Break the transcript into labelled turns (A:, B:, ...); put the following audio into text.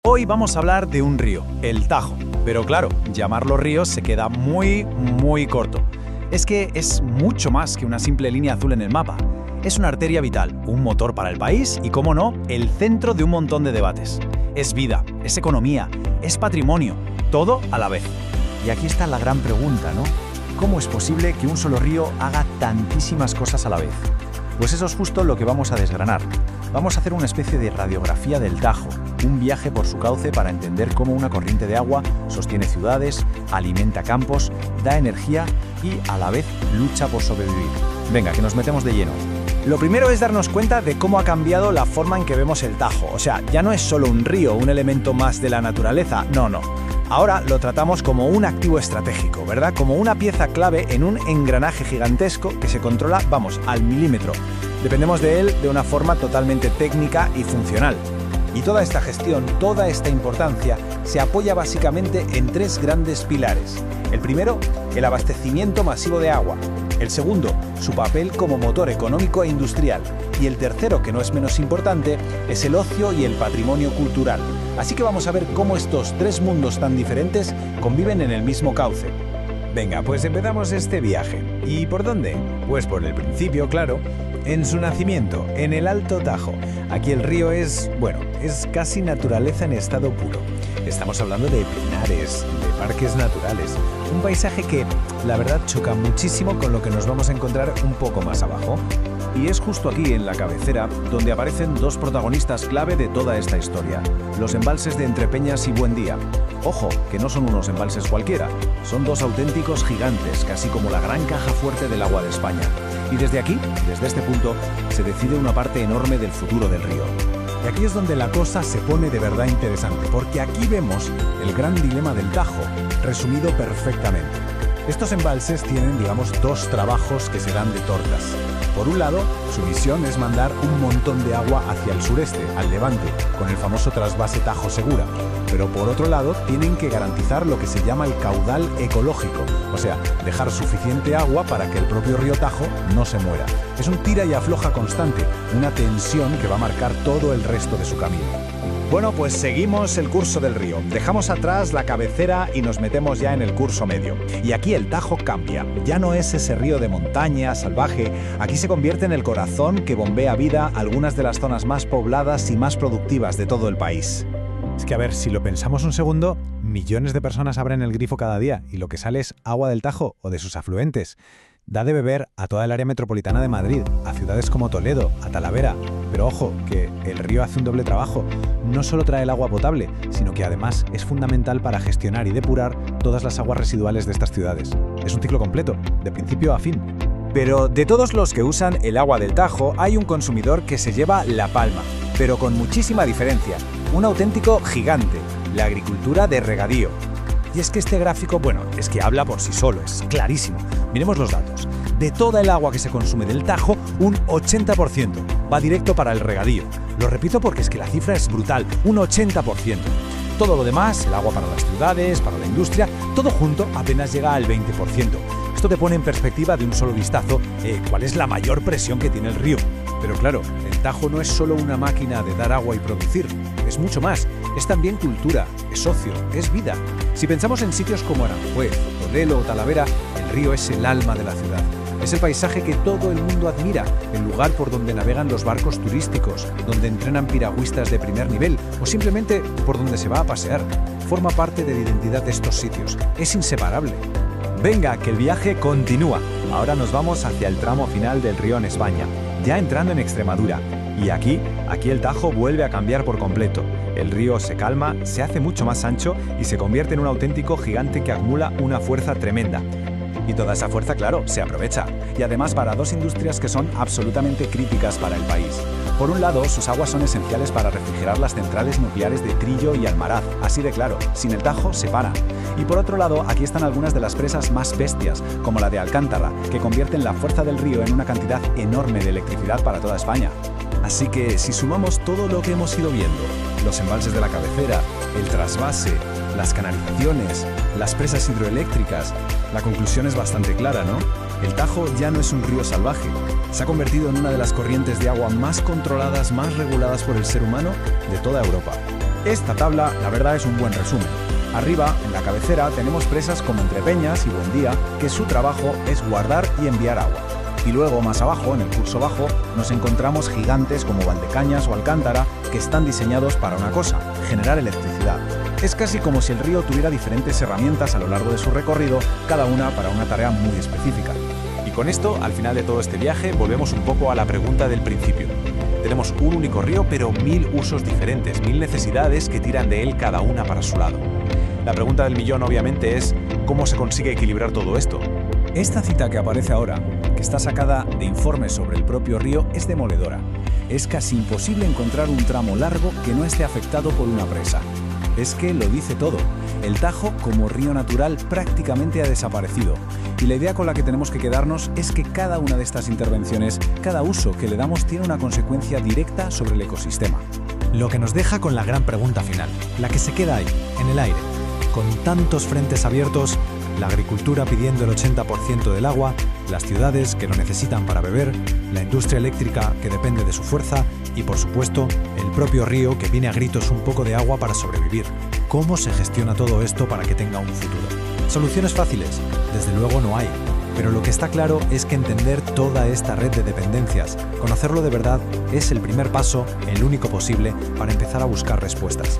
A: Hoy vamos a hablar de un río, el Tajo. Pero claro, llamarlo río se queda muy corto. Es que es mucho más que una simple línea azul en el mapa. Es una arteria vital, un motor para el país y, cómo no, el centro de un montón de debates. Es vida, es economía, es patrimonio, todo a la vez.
B: Y aquí está la gran pregunta, ¿no? ¿Cómo es posible que un solo río haga tantísimas cosas a la vez? Pues eso es justo lo que vamos a desgranar. Vamos a hacer una especie de radiografía del Tajo, un viaje por su cauce para entender cómo una corriente de agua sostiene ciudades, alimenta campos, da energía y, a la vez, lucha por sobrevivir. Venga, que nos metemos de lleno.
A: Lo primero es darnos cuenta de cómo ha cambiado la forma en que vemos el Tajo. O sea, ya no es solo un río, un elemento más de la naturaleza, no. Ahora lo tratamos como un activo estratégico, ¿verdad? Como una pieza clave en un engranaje gigantesco que se controla, al milímetro. Dependemos de él de una forma totalmente técnica y funcional. Y toda esta gestión, toda esta importancia, se apoya básicamente en tres grandes pilares. El primero, el abastecimiento masivo de agua. El segundo, su papel como motor económico e industrial. Y el tercero, que no es menos importante, es el ocio y el patrimonio cultural. Así que vamos a ver cómo estos tres mundos tan diferentes conviven en el mismo cauce. Venga, pues empezamos este viaje. ¿Y por dónde? Pues por el principio, claro. En su nacimiento, en el Alto Tajo. Aquí el río es casi naturaleza en estado puro. Estamos hablando de pinares, de parques naturales. Un paisaje que, la verdad, choca muchísimo con lo que nos vamos a encontrar un poco más abajo. Y es justo aquí, en la cabecera, donde aparecen dos protagonistas clave de toda esta historia. Los embalses de Entrepeñas y Buendía. Ojo, que no son unos embalses cualquiera. Son dos auténticos gigantes, casi como la gran caja fuerte del agua de España. Y desde aquí, desde este punto, se decide una parte enorme del futuro del río. Y aquí es donde la cosa se pone de verdad interesante, porque aquí vemos el gran dilema del Tajo, resumido perfectamente. Estos embalses tienen, dos trabajos que se dan de tortas. Por un lado, su misión es mandar un montón de agua hacia el sureste, al levante, con el famoso trasvase Tajo Segura. Pero por otro lado, tienen que garantizar lo que se llama el caudal ecológico, o sea, dejar suficiente agua para que el propio río Tajo no se muera. Es un tira y afloja constante, una tensión que va a marcar todo el resto de su camino. Bueno, pues seguimos el curso del río. Dejamos atrás la cabecera y nos metemos ya en el curso medio. Y aquí el Tajo cambia. Ya no es ese río de montaña, salvaje. Aquí se convierte en el corazón que bombea vida a algunas de las zonas más pobladas y más productivas de todo el país. Es que, a ver, si lo pensamos un segundo, millones de personas abren el grifo cada día y lo que sale es agua del Tajo o de sus afluentes. Da de beber a toda el área metropolitana de Madrid, a ciudades como Toledo, a Talavera. Pero ojo, que el río hace un doble trabajo. No solo trae el agua potable, sino que además es fundamental para gestionar y depurar todas las aguas residuales de estas ciudades. Es un ciclo completo, de principio a fin. Pero de todos los que usan el agua del Tajo, hay un consumidor que se lleva la palma, pero con muchísima diferencia. Un auténtico gigante, la agricultura de regadío. Y es que este gráfico, es que habla por sí solo, es clarísimo. Miremos los datos. De toda el agua que se consume del Tajo, un 80% va directo para el regadío. Lo repito porque es que la cifra es brutal, un 80%. Todo lo demás, el agua para las ciudades, para la industria, todo junto apenas llega al 20%. Esto te pone en perspectiva de un solo vistazo cuál es la mayor presión que tiene el río. Pero claro, el Tajo no es solo una máquina de dar agua y producir, es mucho más. Es también cultura, es ocio, es vida. Si pensamos en sitios como Aranjuez, Todelo o Talavera, el río es el alma de la ciudad. Es el paisaje que todo el mundo admira, el lugar por donde navegan los barcos turísticos, donde entrenan piragüistas de primer nivel o simplemente por donde se va a pasear. Forma parte de la identidad de estos sitios, es inseparable. Venga, que el viaje continúa. Ahora nos vamos hacia el tramo final del río en España, ya entrando en Extremadura. Y aquí el Tajo vuelve a cambiar por completo. El río se calma, se hace mucho más ancho y se convierte en un auténtico gigante que acumula una fuerza tremenda. Y toda esa fuerza, claro, se aprovecha. Y además para dos industrias que son absolutamente críticas para el país. Por un lado, sus aguas son esenciales para refrigerar las centrales nucleares de Trillo y Almaraz. Así de claro, sin el Tajo se para. Y por otro lado, aquí están algunas de las presas más bestias, como la de Alcántara, que convierten la fuerza del río en una cantidad enorme de electricidad para toda España. Así que si sumamos todo lo que hemos ido viendo, los embalses de la cabecera, el trasvase, las canalizaciones, las presas hidroeléctricas, la conclusión es bastante clara, ¿no? El Tajo ya no es un río salvaje, se ha convertido en una de las corrientes de agua más controladas, más reguladas por el ser humano de toda Europa. Esta tabla, la verdad, es un buen resumen. Arriba, en la cabecera, tenemos presas como Entrepeñas y Buendía, que su trabajo es guardar y enviar agua. Y luego, más abajo, en el curso bajo, nos encontramos gigantes como Valdecañas o Alcántara, que están diseñados para una cosa: generar electricidad. Es casi como si el río tuviera diferentes herramientas a lo largo de su recorrido, cada una para una tarea muy específica.
C: Y con esto, al final de todo este viaje, volvemos un poco a la pregunta del principio. Tenemos un único río, pero 1000 usos diferentes, 1000 necesidades que tiran de él cada una para su lado. La pregunta del millón, obviamente, es ¿cómo se consigue equilibrar todo esto?
A: Esta cita que aparece ahora, que está sacada de informes sobre el propio río, es demoledora. Es casi imposible encontrar un tramo largo que no esté afectado por una presa. Es que lo dice todo. El Tajo, como río natural, prácticamente ha desaparecido. Y la idea con la que tenemos que quedarnos es que cada una de estas intervenciones, cada uso que le damos, tiene una consecuencia directa sobre el ecosistema.
B: Lo que nos deja con la gran pregunta final, la que se queda ahí, en el aire. Con tantos frentes abiertos, la agricultura pidiendo el 80% del agua, las ciudades que lo necesitan para beber, la industria eléctrica que depende de su fuerza y, por supuesto, el propio río que viene a gritos un poco de agua para sobrevivir. ¿Cómo se gestiona todo esto para que tenga un futuro? Soluciones fáciles, desde luego no hay, pero lo que está claro es que entender toda esta red de dependencias, conocerlo de verdad, es el primer paso, el único posible, para empezar a buscar respuestas.